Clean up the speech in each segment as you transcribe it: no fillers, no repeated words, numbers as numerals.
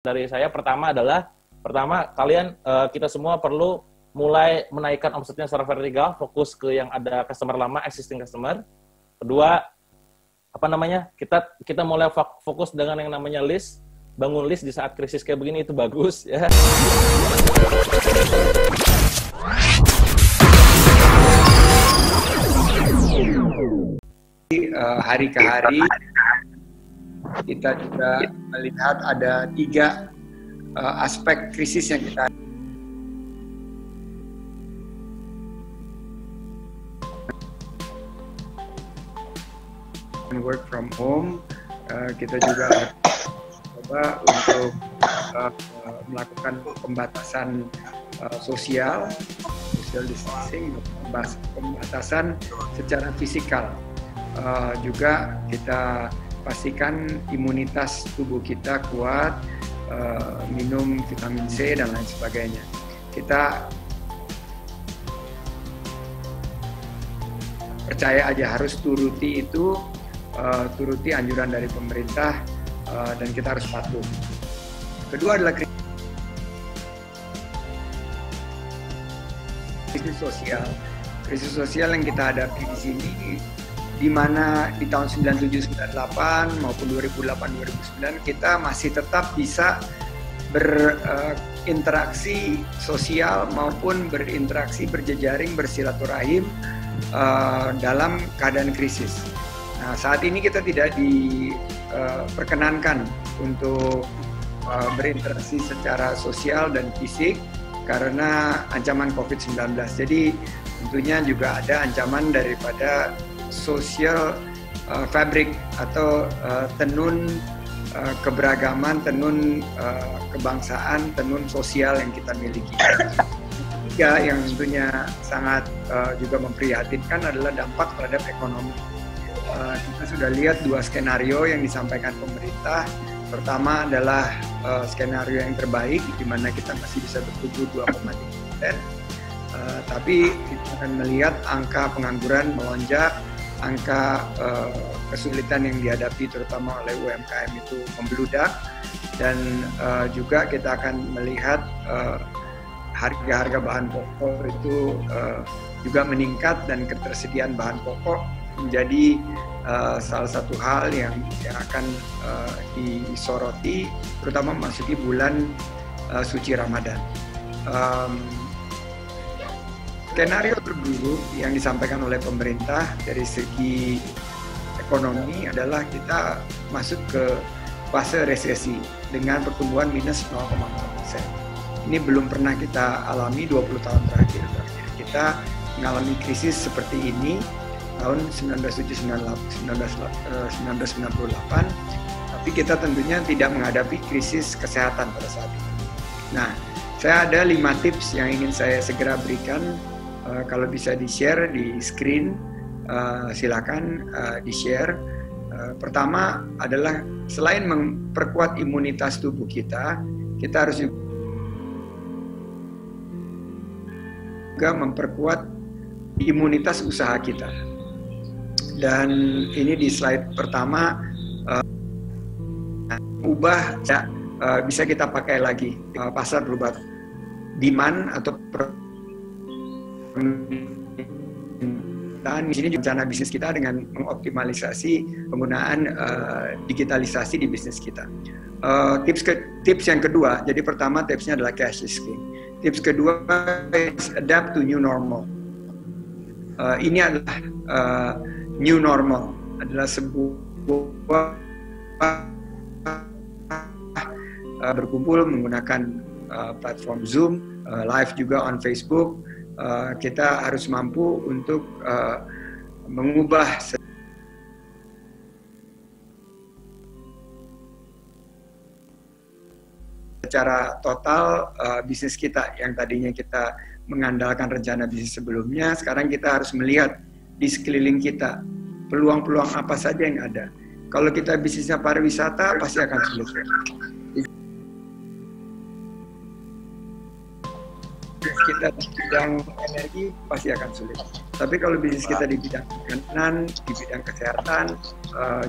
dari saya pertama kalian kita semua perlu mulai menaikkan omsetnya secara vertikal, fokus ke yang ada customer lama, existing customer. Kedua, kita mulai fokus dengan yang namanya list, bangun list di saat krisis kayak begini itu bagus ya. Hari ke hari kita juga melihat ada 3 aspek krisis yang kita work from home. Kita juga coba untuk melakukan pembatasan social distancing, pembatasan secara fisikal. Juga kita pastikan imunitas tubuh kita kuat, minum vitamin C dan lain sebagainya. Kita percaya aja harus turuti itu, turuti anjuran dari pemerintah, dan kita harus patuh. Kedua adalah krisis sosial. Krisis sosial yang kita hadapi di sini, di mana di tahun 97-98 maupun 2008-2009 kita masih tetap bisa berinteraksi sosial maupun berinteraksi berjejaring, bersilaturahim dalam keadaan krisis. Nah, saat ini kita tidak diperkenankan untuk berinteraksi secara sosial dan fisik karena ancaman COVID-19. Jadi tentunya juga ada ancaman daripada social fabric atau tenun keberagaman, tenun kebangsaan, tenun sosial yang kita miliki. Ketiga yang tentunya sangat juga memprihatinkan adalah dampak terhadap ekonomi. Kita sudah lihat 2 skenario yang disampaikan pemerintah. Pertama adalah skenario yang terbaik, di mana kita masih bisa bertumbuh 2,3%. Tapi kita akan melihat angka pengangguran melonjak, angka kesulitan yang dihadapi terutama oleh UMKM itu membeludak, dan juga kita akan melihat harga-harga bahan pokok itu juga meningkat, dan ketersediaan bahan pokok menjadi salah satu hal yang akan disoroti terutama memasuki bulan suci Ramadan. Skenario terburuk yang disampaikan oleh pemerintah dari segi ekonomi adalah kita masuk ke fase resesi dengan pertumbuhan minus 0,4%. Ini belum pernah kita alami 20 tahun terakhir. Kita mengalami krisis seperti ini tahun 1998, tapi kita tentunya tidak menghadapi krisis kesehatan pada saat itu. Nah, saya ada 5 tips yang ingin saya segera berikan. Kalau bisa di-share di screen, silakan di-share. Pertama adalah selain memperkuat imunitas tubuh kita harus juga memperkuat imunitas usaha kita. Dan ini di slide pertama, bisa kita pakai lagi. Pasar berubah, demand atau dan di sini juga rencana bisnis kita dengan mengoptimalisasi penggunaan digitalisasi di bisnis kita. Tips yang kedua, jadi pertama tipsnya adalah cash is king. Tips kedua is adapt to new normal. Ini adalah new normal, adalah sebuah berkumpul menggunakan platform Zoom, live juga on Facebook. Kita harus mampu untuk mengubah secara total bisnis kita yang tadinya kita mengandalkan rencana bisnis sebelumnya. Sekarang kita harus melihat di sekeliling kita peluang-peluang apa saja yang ada. Kalau kita bisnisnya pariwisata pasti akan sulit. Kita bidang energi pasti akan sulit. Tapi kalau bisnis kita di bidang makanan, di bidang kesehatan,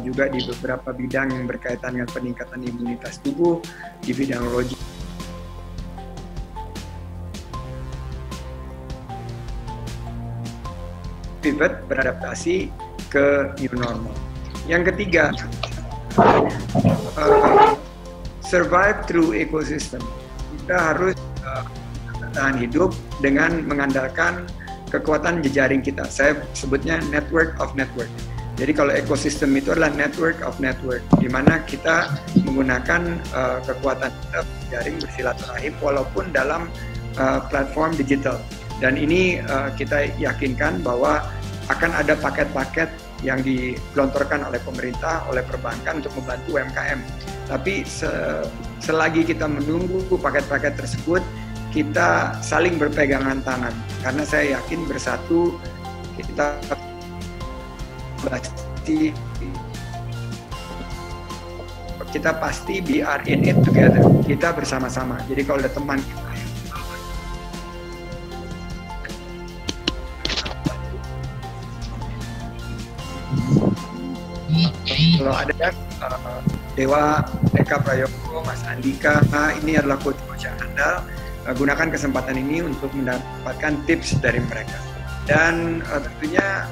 juga di beberapa bidang yang berkaitan dengan peningkatan imunitas tubuh, di bidang logistik, pivot, beradaptasi ke new normal. Yang ketiga, survive through ecosystem. Kita harus bertahan hidup dengan mengandalkan kekuatan jejaring kita. Saya sebutnya network of network. Jadi kalau ekosistem itu adalah network of network, di mana kita menggunakan kekuatan jejaring bersilaturahim walaupun dalam platform digital. Dan ini kita yakinkan bahwa akan ada paket-paket yang digelontorkan oleh pemerintah, oleh perbankan untuk membantu UMKM. Tapi selagi kita menunggu paket-paket tersebut, kita saling berpegangan tangan, karena saya yakin bersatu kita pasti we are in it together, kita bersama-sama. Jadi kalau ada teman kita kalau ada Dewa, Eka Prayogo, Mas Andika, ini adalah coach-coach yang handal. Gunakan kesempatan ini untuk mendapatkan tips dari mereka. Dan tentunya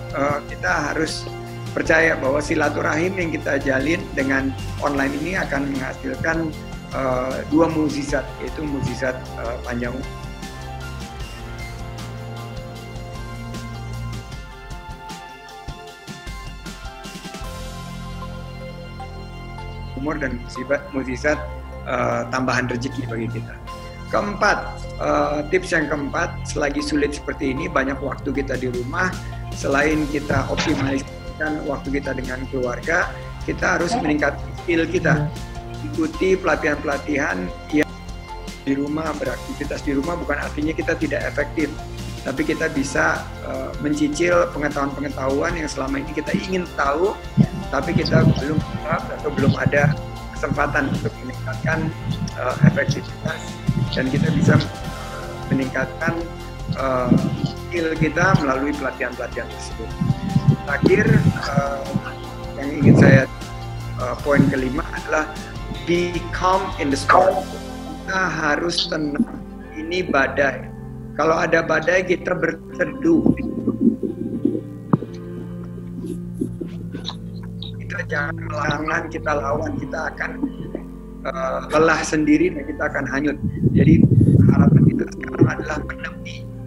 kita harus percaya bahwa silaturahim yang kita jalin dengan online ini akan menghasilkan dua mukjizat, yaitu mukjizat panjang umur dan mukjizat tambahan rezeki bagi kita. Keempat, tips yang keempat, selagi sulit seperti ini, banyak waktu kita di rumah, selain kita optimalisasikan waktu kita dengan keluarga, kita harus meningkatkan skill kita. Ikuti pelatihan-pelatihan yang di rumah, beraktivitas di rumah bukan artinya kita tidak efektif, tapi kita bisa mencicil pengetahuan-pengetahuan yang selama ini kita ingin tahu, tapi kita belum atau belum ada kesempatan untuk meningkatkan efektivitas, dan kita bisa meningkatkan skill kita melalui pelatihan-pelatihan tersebut. Terakhir, yang ingin saya poin kelima adalah be calm in the storm. Kita harus tenang. Ini badai. Kalau ada badai, kita berteduh. Kita jangan melawan, kita lawan, kita akan lelah sendiri dan kita akan hanyut. Jadi harapan kita sekarang adalah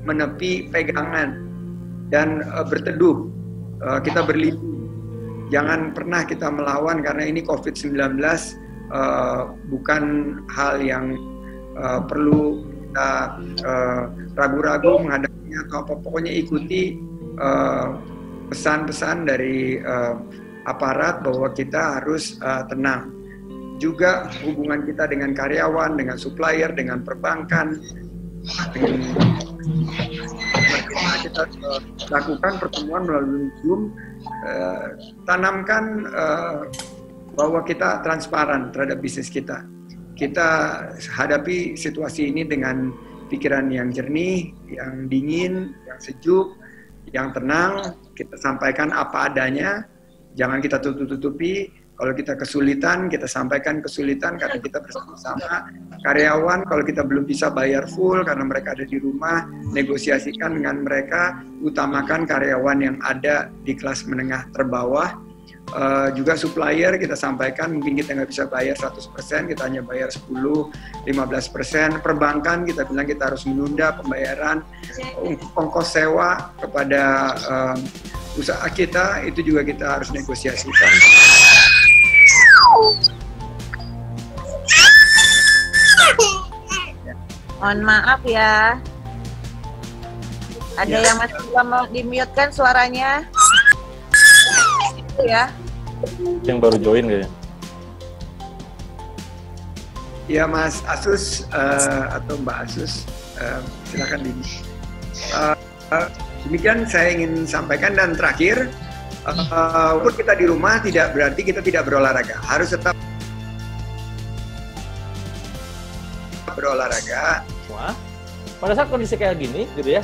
menepi pegangan dan berteduh. Kita berlindung. Jangan pernah kita melawan, karena ini COVID-19 bukan hal yang perlu kita ragu-ragu menghadapinya atau apa. Pokoknya ikuti pesan-pesan dari aparat bahwa kita harus tenang. Juga hubungan kita dengan karyawan, dengan supplier, dengan perbankan, dengan kita lakukan pertemuan melalui Zoom, tanamkan bahwa kita transparan terhadap bisnis kita. Kita hadapi situasi ini dengan pikiran yang jernih, yang dingin, yang sejuk, yang tenang. Kita sampaikan apa adanya, jangan kita tutup-tutupi. Kalau kita kesulitan, kita sampaikan kesulitan karena kita bersama-sama. Karyawan, kalau kita belum bisa bayar full karena mereka ada di rumah, negosiasikan dengan mereka, utamakan karyawan yang ada di kelas menengah terbawah. Juga supplier, kita sampaikan mungkin kita nggak bisa bayar 100%, kita hanya bayar 10-15%. Perbankan, kita bilang kita harus menunda pembayaran. Ongkos sewa kepada usaha kita, itu juga kita harus negosiasikan. Mohon maaf ya. Ada yang masih belum di-mute kan suaranya? Itu ya. Yang baru join kayaknya. Ya Mas Asus atau Mbak Asus, silakan Dini. Demikian saya ingin sampaikan, dan terakhir, walaupun kita di rumah tidak berarti kita tidak berolahraga. Harus tetap berolahraga. Wah, pada saat kondisi kayak gini gitu ya,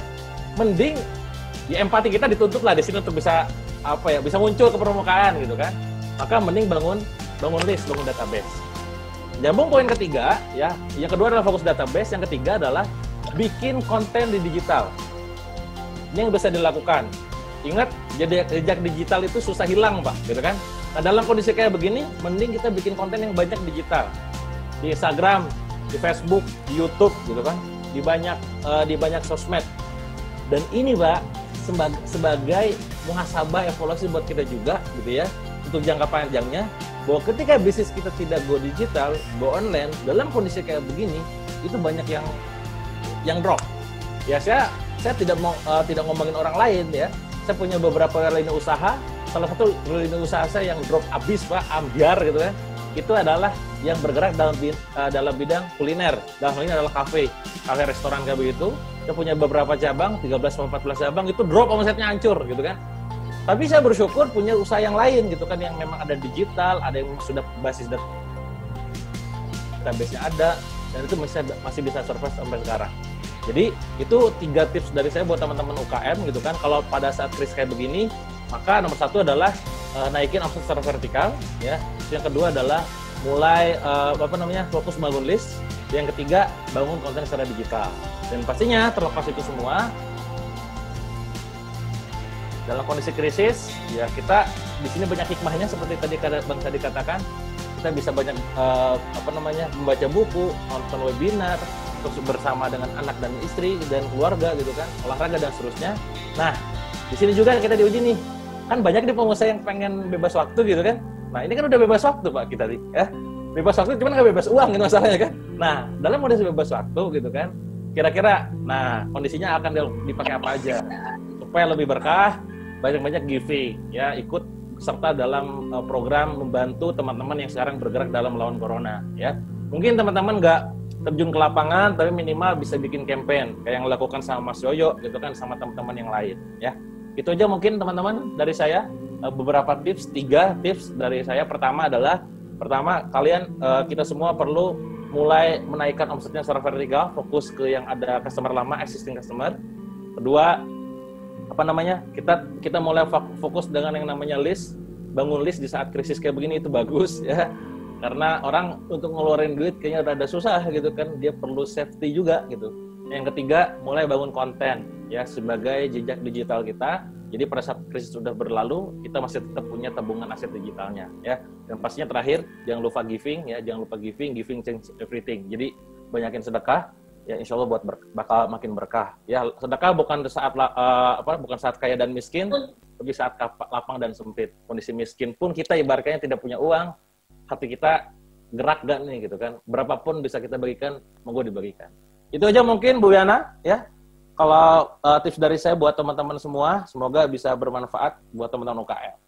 mending ya empati kita dituntut lah di sini untuk bisa bisa muncul ke permukaan gitu kan. Maka mending bangun list, bangun database. Nyambung poin ketiga ya. Yang kedua adalah fokus database, yang ketiga adalah bikin konten di digital. Ini yang bisa dilakukan. Ingat, jejak digital itu susah hilang, Pak, gitu kan? Nah, dalam kondisi kayak begini, mending kita bikin konten yang banyak digital. Di Instagram, di Facebook, di YouTube, gitu kan? Di banyak sosmed. Dan ini, Pak, sebagai muhasabah evaluasi buat kita juga, gitu ya, untuk jangka panjangnya, bahwa ketika bisnis kita tidak go digital, go online, dalam kondisi kayak begini, itu banyak yang drop. Ya, saya tidak ngomongin orang lain ya. Saya punya beberapa lini usaha. Salah satu lini usaha saya yang drop abis, Pak, ambiar gitu kan. Itu adalah yang bergerak dalam bidang kuliner. Dalam hal ini adalah kafe restoran kayak begitu. Saya punya beberapa cabang, 13-14 cabang, itu drop omsetnya hancur gitu kan. Tapi saya bersyukur punya usaha yang lain gitu kan, yang memang ada digital, ada yang sudah basis database-nya ada, dan itu masih bisa survive sampai sekarang. Jadi itu 3 tips dari saya buat teman-teman UKM gitu kan. Kalau pada saat krisis kayak begini, maka nomor 1 adalah naikin omset secara vertikal ya. Yang kedua adalah mulai fokus bangun list. Yang ketiga, bangun konten secara digital. Dan pastinya terlepas itu semua, dalam kondisi krisis ya kita di sini banyak hikmahnya seperti tadi Bang Sadi katakan. Kita bisa banyak membaca buku, nonton webinar, terus bersama dengan anak dan istri dan keluarga gitu kan, olahraga dan seterusnya. Nah, di sini juga kita diuji nih. Kan banyak nih pengusaha yang pengen bebas waktu gitu kan. Nah, ini kan udah bebas waktu, Pak, kita nih ya. Bebas waktu cuman nggak bebas uang gitu masalahnya kan. Nah, dalam kondisi bebas waktu gitu kan, kira-kira kondisinya akan dipakai apa aja supaya lebih berkah, banyak-banyak giving ya, ikut serta dalam program membantu teman-teman yang sekarang bergerak dalam melawan corona ya. Mungkin teman-teman nggak terjun ke lapangan, tapi minimal bisa bikin campaign kayak yang dilakukan sama Mas Yoyo gitu kan, sama teman-teman yang lain ya. Itu aja mungkin teman-teman dari saya, beberapa tips, 3 tips dari saya. Pertama, kalian kita semua perlu mulai menaikkan omsetnya secara vertikal, fokus ke yang ada customer lama, existing customer. Kedua, kita mulai fokus dengan yang namanya list, bangun list di saat krisis kayak begini itu bagus ya. Karena orang untuk ngeluarin duit kayaknya rada susah gitu kan, dia perlu safety juga gitu. Yang ketiga, mulai bangun konten ya sebagai jejak digital kita. Jadi pada saat krisis sudah berlalu, kita masih tetap punya tabungan aset digitalnya ya. Dan pastinya terakhir, jangan lupa giving ya, giving change everything. Jadi banyakin sedekah ya, insya Allah bakal makin berkah. Ya, sedekah bukan saat kaya dan miskin, tapi saat lapang dan sempit. Kondisi miskin pun kita ibaratnya tidak punya uang, hati kita gerak gak nih gitu kan. Berapapun bisa kita bagikan, monggo dibagikan. Itu aja mungkin Bu Yana ya. Kalau tips dari saya buat teman-teman semua, semoga bisa bermanfaat buat teman-teman UKM.